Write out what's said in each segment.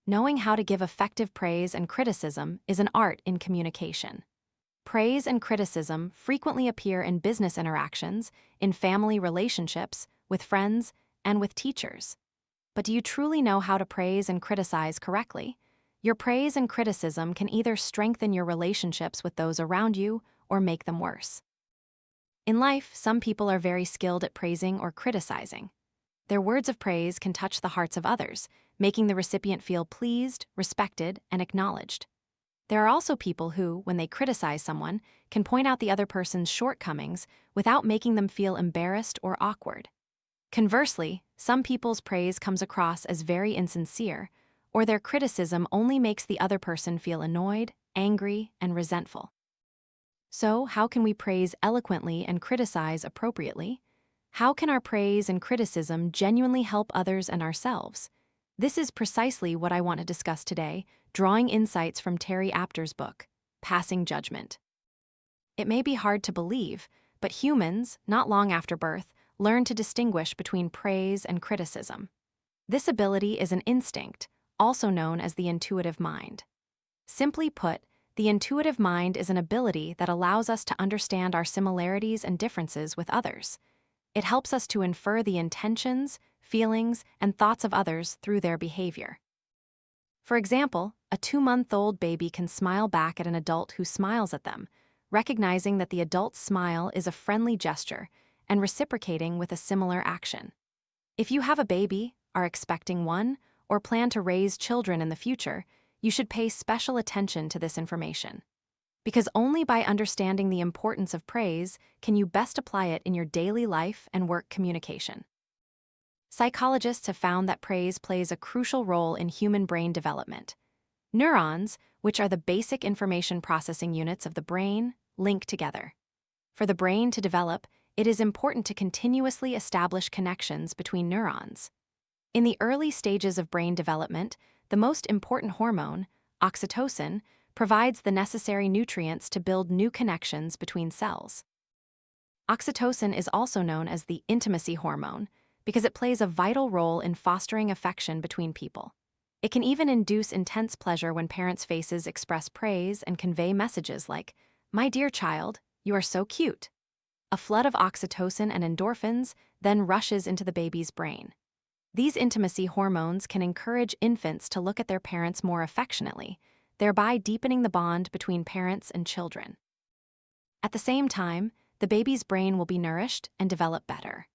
Knowing how to give effective praise and criticism is an art in communication. Praise and criticism frequently appear in business interactions, in family relationships, with friends, and with teachers. But do you truly know how to praise and criticize correctly? Your praise and criticism can either strengthen your relationships with those around you or make them worse. In life, some people are very skilled at praising or criticizing. Their words of praise can touch the hearts of others, making the recipient feel pleased, respected, and acknowledged. There are also people who, when they criticize someone, can point out the other person's shortcomings without making them feel embarrassed or awkward. Conversely, some people's praise comes across as very insincere, or their criticism only makes the other person feel annoyed, angry, and resentful. So, how can we praise eloquently and criticize appropriately? How can our praise and criticism genuinely help others and ourselves? This is precisely what I want to discuss today, drawing insights from Terry Apter's book, Passing Judgment. It may be hard to believe, but humans, not long after birth, learn to distinguish between praise and criticism. This ability is an instinct, also known as the intuitive mind. Simply put, the intuitive mind is an ability that allows us to understand our similarities and differences with others. It helps us to infer the intentions, feelings, and thoughts of others through their behavior. For example, a 2-month-old baby can smile back at an adult who smiles at them, recognizing that the adult's smile is a friendly gesture and reciprocating with a similar action. If you have a baby, are expecting one, or plan to raise children in the future, you should pay special attention to this information. Because only by understanding the importance of praise can you best apply it in your daily life and work communication. Psychologists have found that praise plays a crucial role in human brain development. Neurons, which are the basic information processing units of the brain, link together. For the brain to develop, it is important to continuously establish connections between neurons. In the early stages of brain development, the most important hormone, oxytocin, provides the necessary nutrients to build new connections between cells. Oxytocin is also known as the intimacy hormone because it plays a vital role in fostering affection between people. It can even induce intense pleasure when parents' faces express praise and convey messages like, "My dear child, you are so cute." A flood of oxytocin and endorphins then rushes into the baby's brain. These intimacy hormones can encourage infants to look at their parents more affectionately, thereby deepening the bond between parents and children. At the same time, the baby's brain will be nourished and develop better.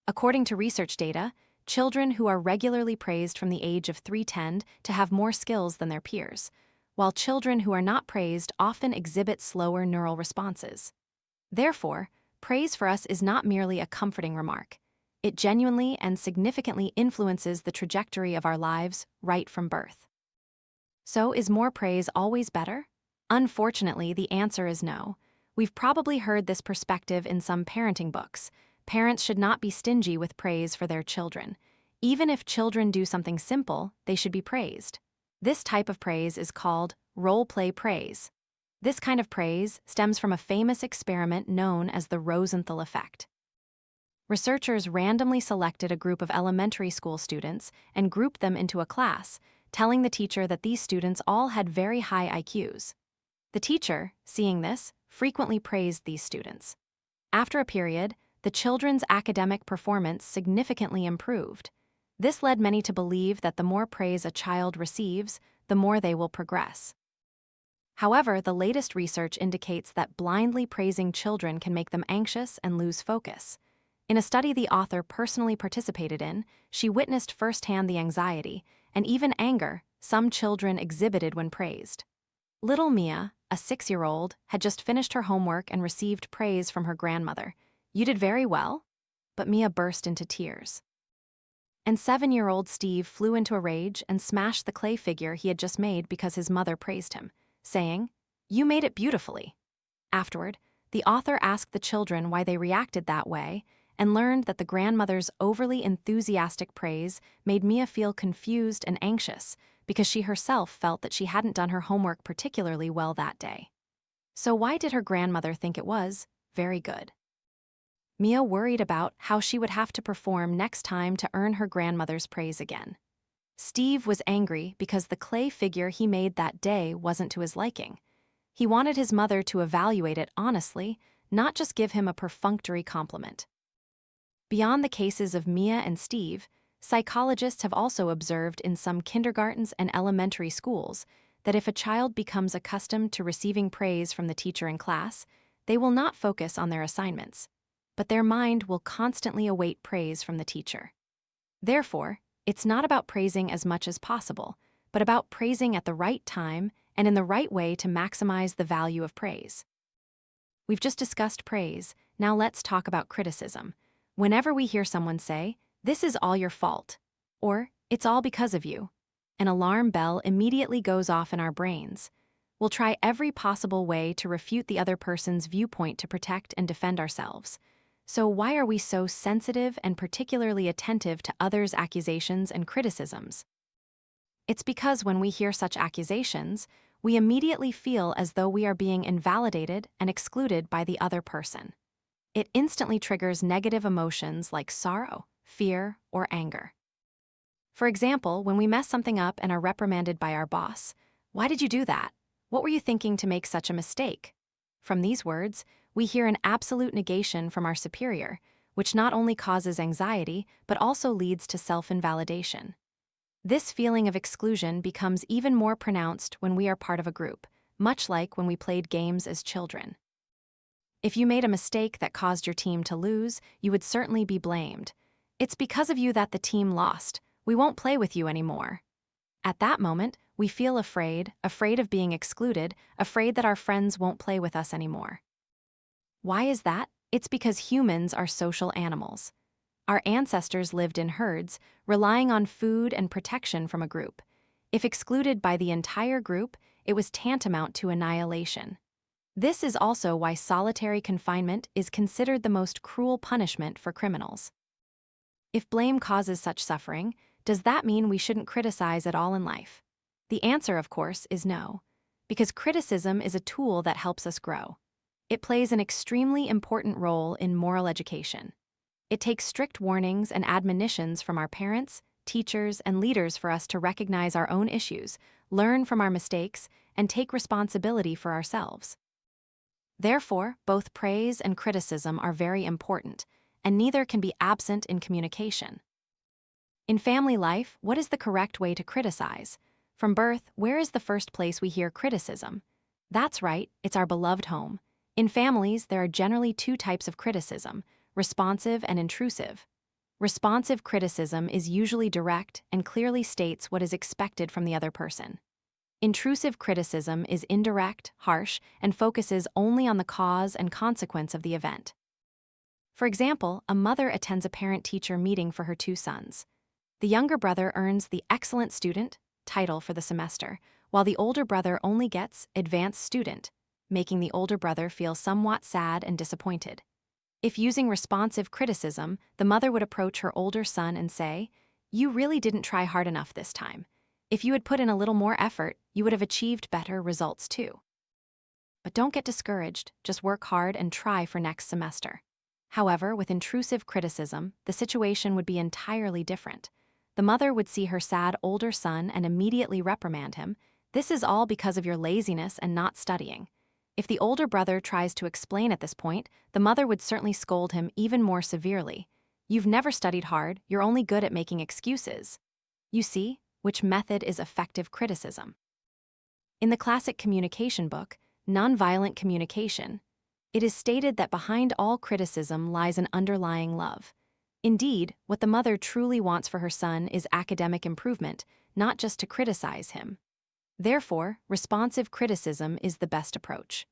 According to research data, children who are regularly praised from the age of 3 tend to have more skills than their peers, while children who are not praised often exhibit slower neural responses. Therefore, praise for us is not merely a comforting remark. It genuinely and significantly influences the trajectory of our lives right from birth. So, is more praise always better? Unfortunately, the answer is no. We've probably heard this perspective in some parenting books. Parents should not be stingy with praise for their children. Even if children do something simple, they should be praised. This type of praise is called role-play praise. This kind of praise stems from a famous experiment known as the Rosenthal effect. Researchers randomly selected a group of elementary school students and grouped them into a class, telling the teacher that these students all had very high IQs. The teacher, seeing this, frequently praised these students. After a period, the children's academic performance significantly improved. This led many to believe that the more praise a child receives, the more they will progress. However, the latest research indicates that blindly praising children can make them anxious and lose focus. In a study the author personally participated in, she witnessed firsthand the anxiety and even anger some children exhibited when praised. Little Mia, a 6-year-old, had just finished her homework and received praise from her grandmother. "You did very well?" But Mia burst into tears. And 7-year-old Steve flew into a rage and smashed the clay figure he had just made because his mother praised him, saying, "You made it beautifully." Afterward, the author asked the children why they reacted that way and learned that the grandmother's overly enthusiastic praise made Mia feel confused and anxious because she herself felt that she hadn't done her homework particularly well that day. So why did her grandmother think it was very good? Mia worried about how she would have to perform next time to earn her grandmother's praise again. Steve was angry because the clay figure he made that day wasn't to his liking. He wanted his mother to evaluate it honestly, not just give him a perfunctory compliment. Beyond the cases of Mia and Steve, psychologists have also observed in some kindergartens and elementary schools that if a child becomes accustomed to receiving praise from the teacher in class, they will not focus on their assignments, but their mind will constantly await praise from the teacher. Therefore, it's not about praising as much as possible, but about praising at the right time and in the right way to maximize the value of praise. We've just discussed praise, now let's talk about criticism. Whenever we hear someone say, "This is all your fault," or "It's all because of you," an alarm bell immediately goes off in our brains. We'll try every possible way to refute the other person's viewpoint to protect and defend ourselves. So why are we so sensitive and particularly attentive to others' accusations and criticisms? It's because when we hear such accusations, we immediately feel as though we are being invalidated and excluded by the other person. It instantly triggers negative emotions like sorrow, fear, or anger. For example, when we mess something up and are reprimanded by our boss, "Why did you do that? What were you thinking to make such a mistake?" From these words, we hear an absolute negation from our superior, which not only causes anxiety, but also leads to self-invalidation. This feeling of exclusion becomes even more pronounced when we are part of a group, much like when we played games as children. If you made a mistake that caused your team to lose, you would certainly be blamed. "It's because of you that the team lost. We won't play with you anymore." At that moment, we feel afraid of being excluded, afraid that our friends won't play with us anymore. Why is that? It's because humans are social animals. Our ancestors lived in herds, relying on food and protection from a group. If excluded by the entire group, it was tantamount to annihilation. This is also why solitary confinement is considered the most cruel punishment for criminals. If blame causes such suffering, does that mean we shouldn't criticize at all in life? The answer, of course, is no, because criticism is a tool that helps us grow. It plays an extremely important role in moral education. It takes strict warnings and admonitions from our parents, teachers, and leaders for us to recognize our own issues, learn from our mistakes, and take responsibility for ourselves. Therefore, both praise and criticism are very important, and neither can be absent in communication. In family life, what is the correct way to criticize? From birth, where is the first place we hear criticism? That's right, it's our beloved home. In families, there are generally two types of criticism: responsive and intrusive. Responsive criticism is usually direct and clearly states what is expected from the other person. Intrusive criticism is indirect, harsh, and focuses only on the cause and consequence of the event. For example, a mother attends a parent-teacher meeting for her two sons. The younger brother earns the excellent student title for the semester, while the older brother only gets advanced student, making the older brother feel somewhat sad and disappointed. If using responsive criticism, the mother would approach her older son and say, "You really didn't try hard enough this time. If you had put in a little more effort, you would have achieved better results too. But don't get discouraged, just work hard and try for next semester." However, with intrusive criticism, the situation would be entirely different. The mother would see her sad older son and immediately reprimand him. "This is all because of your laziness and not studying." If the older brother tries to explain at this point, the mother would certainly scold him even more severely. "You've never studied hard, you're only good at making excuses." You see, which method is effective criticism? In the classic communication book, Nonviolent Communication, it is stated that behind all criticism lies an underlying love. Indeed, what the mother truly wants for her son is academic improvement, not just to criticize him. Therefore, responsive criticism is the best approach.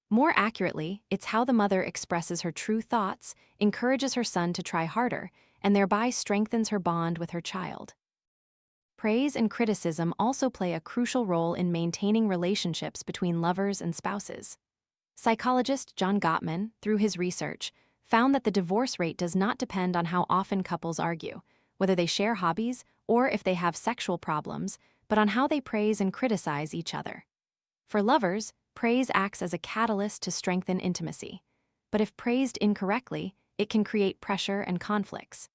More accurately, it's how the mother expresses her true thoughts, encourages her son to try harder, and thereby strengthens her bond with her child. Praise and criticism also play a crucial role in maintaining relationships between lovers and spouses. Psychologist John Gottman, through his research, found that the divorce rate does not depend on how often couples argue, whether they share hobbies, or if they have sexual problems, but on how they praise and criticize each other. For lovers, praise acts as a catalyst to strengthen intimacy. But if praised incorrectly, it can create pressure and conflicts.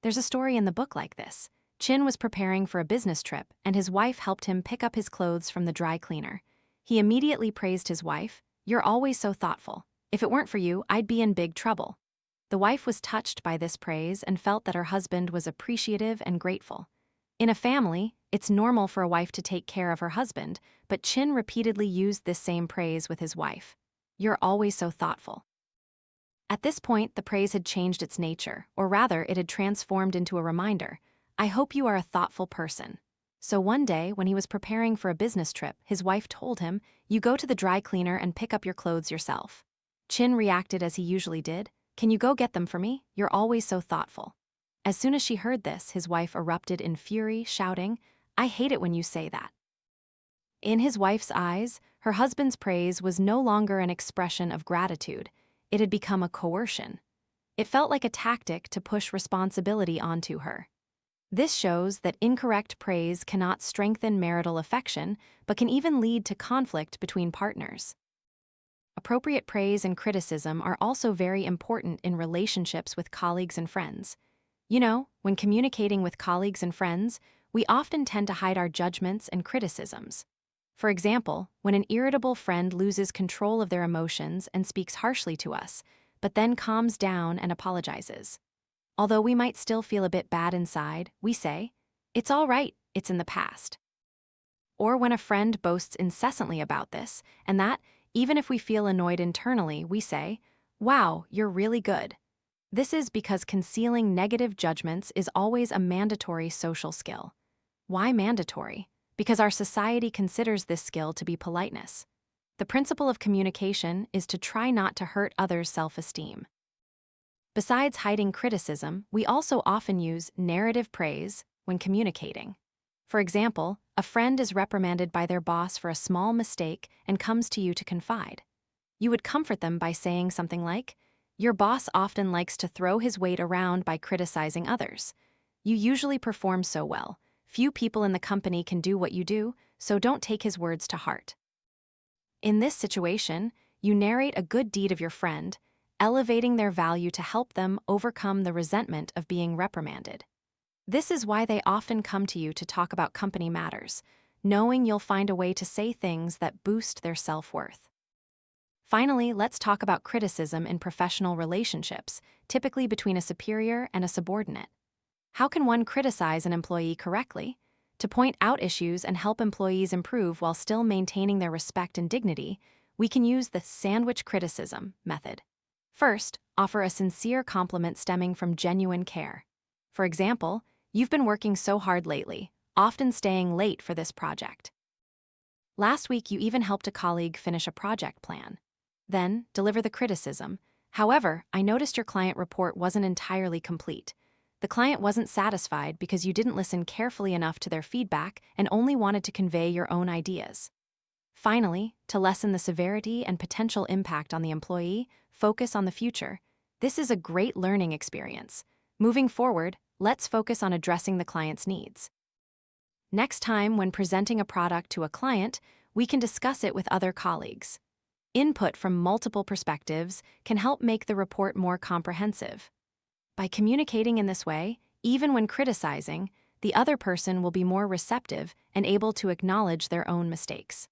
There's a story in the book like this. Chin was preparing for a business trip, and his wife helped him pick up his clothes from the dry cleaner. He immediately praised his wife. "You're always so thoughtful. If it weren't for you, I'd be in big trouble." The wife was touched by this praise and felt that her husband was appreciative and grateful. In a family, it's normal for a wife to take care of her husband, but Chin repeatedly used this same praise with his wife. "You're always so thoughtful." At this point, the praise had changed its nature, or rather, it had transformed into a reminder. "I hope you are a thoughtful person." So one day, when he was preparing for a business trip, his wife told him, "You go to the dry cleaner and pick up your clothes yourself." Chin reacted as he usually did. "Can you go get them for me? You're always so thoughtful." As soon as she heard this, his wife erupted in fury, shouting, "I hate it when you say that." In his wife's eyes, her husband's praise was no longer an expression of gratitude. It had become a coercion. It felt like a tactic to push responsibility onto her. This shows that incorrect praise cannot strengthen marital affection, but can even lead to conflict between partners. Appropriate praise and criticism are also very important in relationships with colleagues and friends. You know, when communicating with colleagues and friends, we often tend to hide our judgments and criticisms. For example, when an irritable friend loses control of their emotions and speaks harshly to us, but then calms down and apologizes. Although we might still feel a bit bad inside, we say, "It's all right, it's in the past." Or when a friend boasts incessantly about this, and that, even if we feel annoyed internally, we say, "Wow, you're really good." This is because concealing negative judgments is always a mandatory social skill. Why mandatory? Because our society considers this skill to be politeness. The principle of communication is to try not to hurt others' self-esteem. Besides hiding criticism, we also often use narrative praise when communicating. For example, a friend is reprimanded by their boss for a small mistake and comes to you to confide. You would comfort them by saying something like, "Your boss often likes to throw his weight around by criticizing others. You usually perform so well. Few people in the company can do what you do, so don't take his words to heart." In this situation, you narrate a good deed of your friend, elevating their value to help them overcome the resentment of being reprimanded. This is why they often come to you to talk about company matters, knowing you'll find a way to say things that boost their self-worth. Finally, let's talk about criticism in professional relationships, typically between a superior and a subordinate. How can one criticize an employee correctly? To point out issues and help employees improve while still maintaining their respect and dignity, we can use the sandwich criticism method. First, offer a sincere compliment stemming from genuine care. For example, "You've been working so hard lately, often staying late for this project. Last week you even helped a colleague finish a project plan." Then, deliver the criticism. "However, I noticed your client report wasn't entirely complete. The client wasn't satisfied because you didn't listen carefully enough to their feedback and only wanted to convey your own ideas." Finally, to lessen the severity and potential impact on the employee, focus on the future. This is a great learning experience. Moving forward, let's focus on addressing the client's needs. Next time, when presenting a product to a client, we can discuss it with other colleagues. Input from multiple perspectives can help make the report more comprehensive. By communicating in this way, even when criticizing, the other person will be more receptive and able to acknowledge their own mistakes.